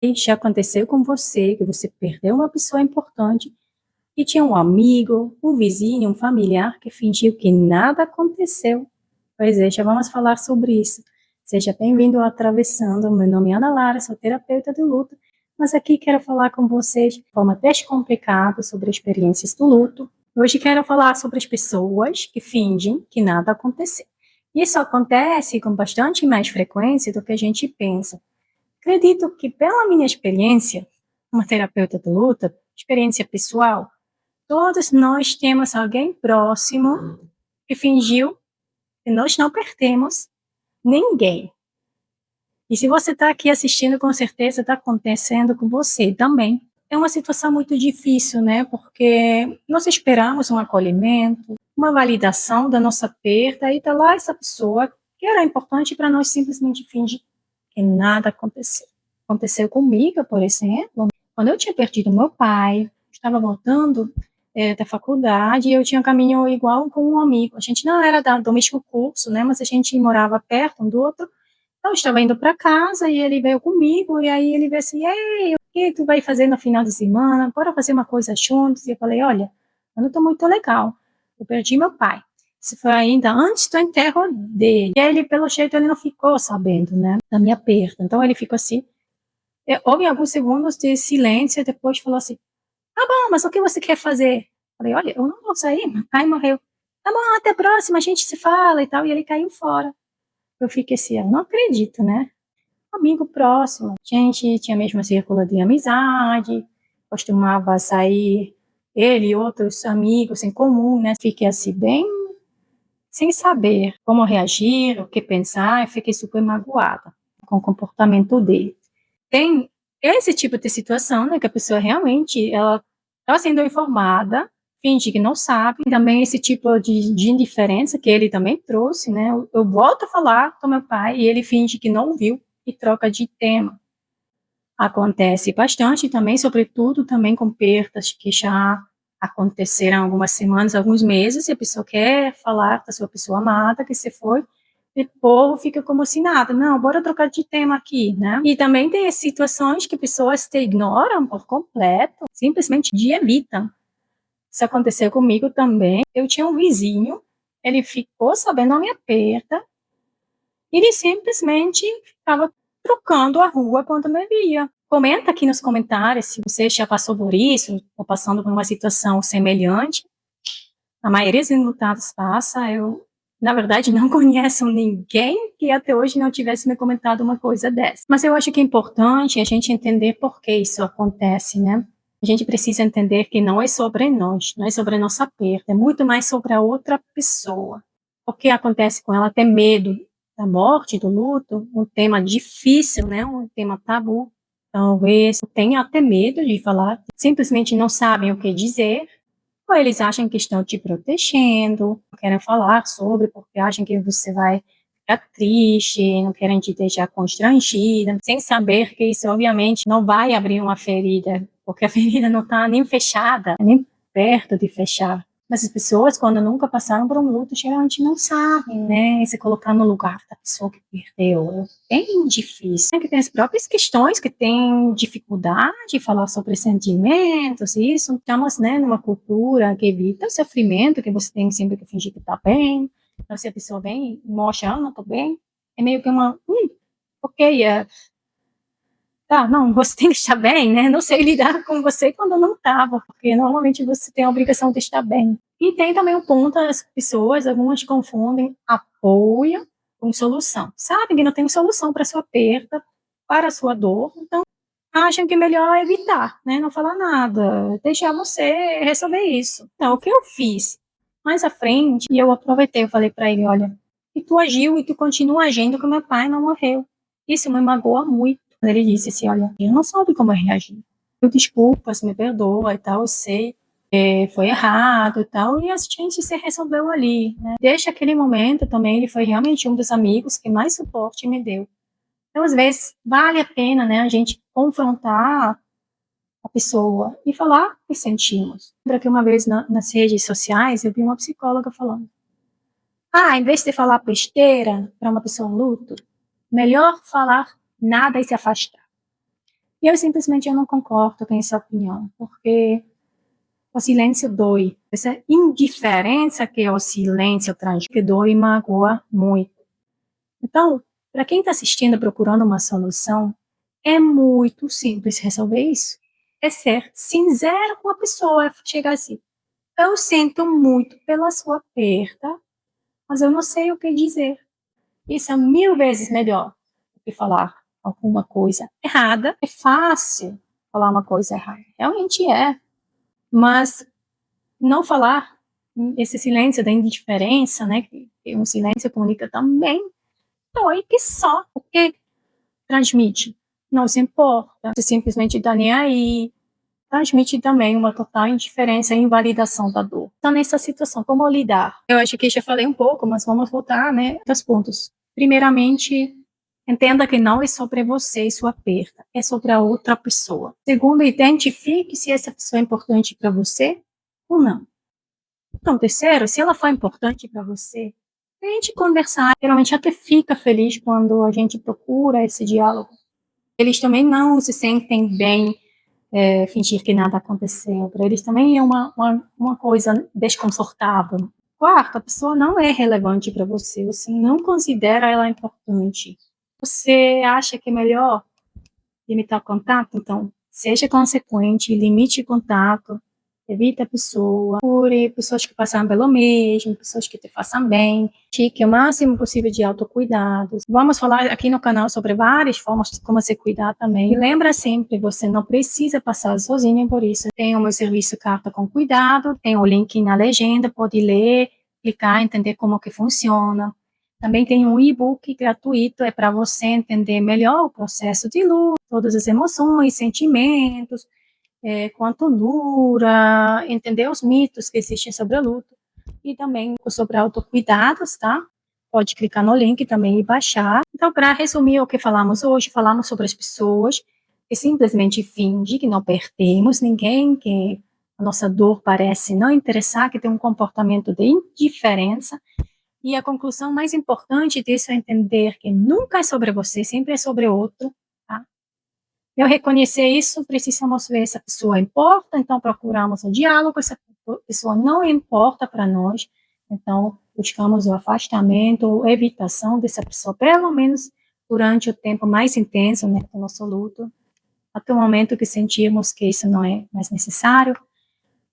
Já aconteceu com você, que você perdeu uma pessoa importante e tinha um amigo, um vizinho, um familiar que fingiu que nada aconteceu? Pois é, já vamos falar sobre isso. Seja bem-vindo ao Atravessando. Meu nome é Ana Lara, sou terapeuta do luto, mas aqui quero falar com vocês de forma descomplicada sobre experiências do luto. Hoje quero falar sobre as pessoas que fingem que nada aconteceu. Isso acontece com bastante mais frequência do que a gente pensa. Acredito que, pela minha experiência, como terapeuta do luto, experiência pessoal, todos nós temos alguém próximo que fingiu que nós não perdemos ninguém. E se você está aqui assistindo, com certeza está acontecendo com você também. É uma situação muito difícil, né? Porque nós esperamos um acolhimento, uma validação da nossa perda, e está lá essa pessoa que era importante para nós simplesmente fingir que nada aconteceu. Aconteceu comigo, por exemplo, quando eu tinha perdido meu pai, estava voltando da faculdade, e eu tinha um caminho igual com um amigo. A gente não era do mesmo curso, né? Mas a gente morava perto um do outro. Então, eu estava indo para casa e ele veio comigo, e aí ele veio assim: ei, o que tu vai fazer no final de semana? Bora fazer uma coisa juntos? E eu falei: olha, eu não estou muito legal, eu perdi meu pai. Isso foi ainda antes do enterro dele. E ele, pelo jeito, ele não ficou sabendo, né, da minha perda. Então, ele ficou assim, houve alguns segundos de silêncio, e depois falou assim: tá bom, mas o que você quer fazer? Eu falei: olha, eu não vou sair, meu pai morreu. Tá bom, até a próxima, a gente se fala e tal. E ele caiu fora. Eu fiquei assim: eu não acredito, né? Amigo próximo. A gente tinha mesmo círculo de amizade, costumava sair, ele e outros amigos em comum, né? Fiquei assim, bem sem saber como reagir, o que pensar, e fiquei super magoada com o comportamento dele. Tem esse tipo de situação, né? Que a pessoa realmente, ela está sendo informada, finge que não sabe. Também esse tipo de indiferença que ele também trouxe, né? Eu volto a falar com meu pai e ele finge que não viu e troca de tema. Acontece bastante também, sobretudo também com perdas que já aconteceram algumas semanas, alguns meses, e a pessoa quer falar da sua pessoa amada que se foi, e o povo fica como se nada, não, bora trocar de tema aqui, né? E também tem as situações que pessoas te ignoram por completo, simplesmente te evitam. Isso aconteceu comigo também. Eu tinha um vizinho, ele ficou sabendo a minha perda, e ele simplesmente ficava trocando a rua quando me via. Comenta aqui nos comentários se você já passou por isso, ou passando por uma situação semelhante. A maioria dos enlutados passa. Eu, na verdade, não conheço ninguém que até hoje não tivesse me comentado uma coisa dessa. Mas eu acho que é importante a gente entender por que isso acontece, né? A gente precisa entender que não é sobre nós, não é sobre a nossa perda, é muito mais sobre a outra pessoa. O que acontece com ela, ter medo da morte, do luto, um tema difícil, né? Um tema tabu. Talvez tenha até medo de falar, simplesmente não sabem o que dizer, ou eles acham que estão te protegendo, não querem falar sobre, porque acham que você vai ficar triste, não querem te deixar constrangida, sem saber que isso obviamente não vai abrir uma ferida, porque a ferida não está nem fechada, nem perto de fechar. Mas as pessoas, quando nunca passaram por um luto, geralmente não sabem, né? Se colocar no lugar da pessoa que perdeu é bem difícil. Que tem as próprias questões, que tem dificuldade de falar sobre sentimentos, e isso. Estamos, né, numa cultura que evita o sofrimento, que você tem sempre que fingir que está bem. Então, se a pessoa vem e mostra, não estou bem, é meio que uma, ok, tá, não, você tem que estar bem, né? Não sei lidar com você quando não estava, porque normalmente você tem a obrigação de estar bem. E tem também o ponto, as pessoas, algumas confundem apoio com solução. Sabem que não tem solução para a sua perda, para a sua dor, então acham que é melhor evitar, né? Não falar nada, deixar você resolver isso. Então, o que eu fiz? Mais à frente, e eu aproveitei, eu falei para ele: olha, e tu agiu e tu continua agindo que meu pai não morreu. Isso me magoa muito. Ele disse assim: olha, eu não soube como reagir. Eu, desculpas, me perdoa e tal, eu sei, foi errado e tal, e a gente se resolveu ali, né? Desde aquele momento também, ele foi realmente um dos amigos que mais suporte me deu. Então, às vezes, vale a pena, né, a gente confrontar a pessoa e falar o que sentimos. Lembra que uma vez nas redes sociais eu vi uma psicóloga falando: em vez de falar besteira para uma pessoa em luto, melhor falar nada e se afastar. E eu não concordo com essa opinião, porque o silêncio dói. Essa indiferença que o silêncio traz, que dói e magoa muito. Então, para quem está assistindo procurando uma solução, é muito simples resolver isso. É ser sincero com a pessoa, é chegar assim, eu sinto muito pela sua perda, mas eu não sei o que dizer. Isso é 1000 vezes melhor do que falar alguma coisa errada. É fácil falar uma coisa errada, realmente é, mas não falar, esse silêncio da indiferença, né, que um silêncio comunica também, dói que só, porque transmite, não se importa, você simplesmente está nem aí, transmite também uma total indiferença e invalidação da dor. Então, nessa situação, como lidar? Eu acho que já falei um pouco, mas vamos voltar, né, aos pontos. Primeiramente, entenda que não é sobre você e sua perda, é sobre a outra pessoa. Segundo, identifique se essa pessoa é importante para você ou não. Então, terceiro, se ela for importante para você, tente conversar. Geralmente até fica feliz quando a gente procura esse diálogo. Eles também não se sentem bem fingir que nada aconteceu. Para eles também é uma coisa desconfortável. Quarto, a pessoa não é relevante para você. Você não considera ela importante. Você acha que é melhor limitar o contato? Então, seja consequente, limite o contato, evite a pessoa, procure pessoas que passaram pelo mesmo, pessoas que te façam bem, pratique o máximo possível de autocuidado. Vamos falar aqui no canal sobre várias formas de como se cuidar também. E lembra sempre, você não precisa passar sozinho por isso. Tem o meu serviço Carta com Cuidado, tem o link na legenda, pode ler, clicar, entender como que funciona. Também tem um e-book gratuito, é para você entender melhor o processo de luto, todas as emoções, sentimentos, quanto dura, entender os mitos que existem sobre o luto e também sobre autocuidados, tá? Pode clicar no link também e baixar. Então, para resumir o que falamos hoje, falamos sobre as pessoas que simplesmente fingem que não perdemos ninguém, que a nossa dor parece não interessar, que tem um comportamento de indiferença. E a conclusão mais importante disso é entender que nunca é sobre você, sempre é sobre o outro, tá? Eu reconhecer isso, precisamos ver se a pessoa importa, então procuramos o diálogo, essa pessoa não importa para nós, então buscamos o afastamento ou evitação dessa pessoa, pelo menos durante o tempo mais intenso, né, do nosso luto, até o momento que sentirmos que isso não é mais necessário,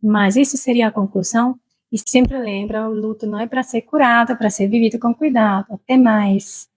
mas isso seria a conclusão. E sempre lembra, o luto não é para ser curado, é para ser vivido com cuidado. Até mais.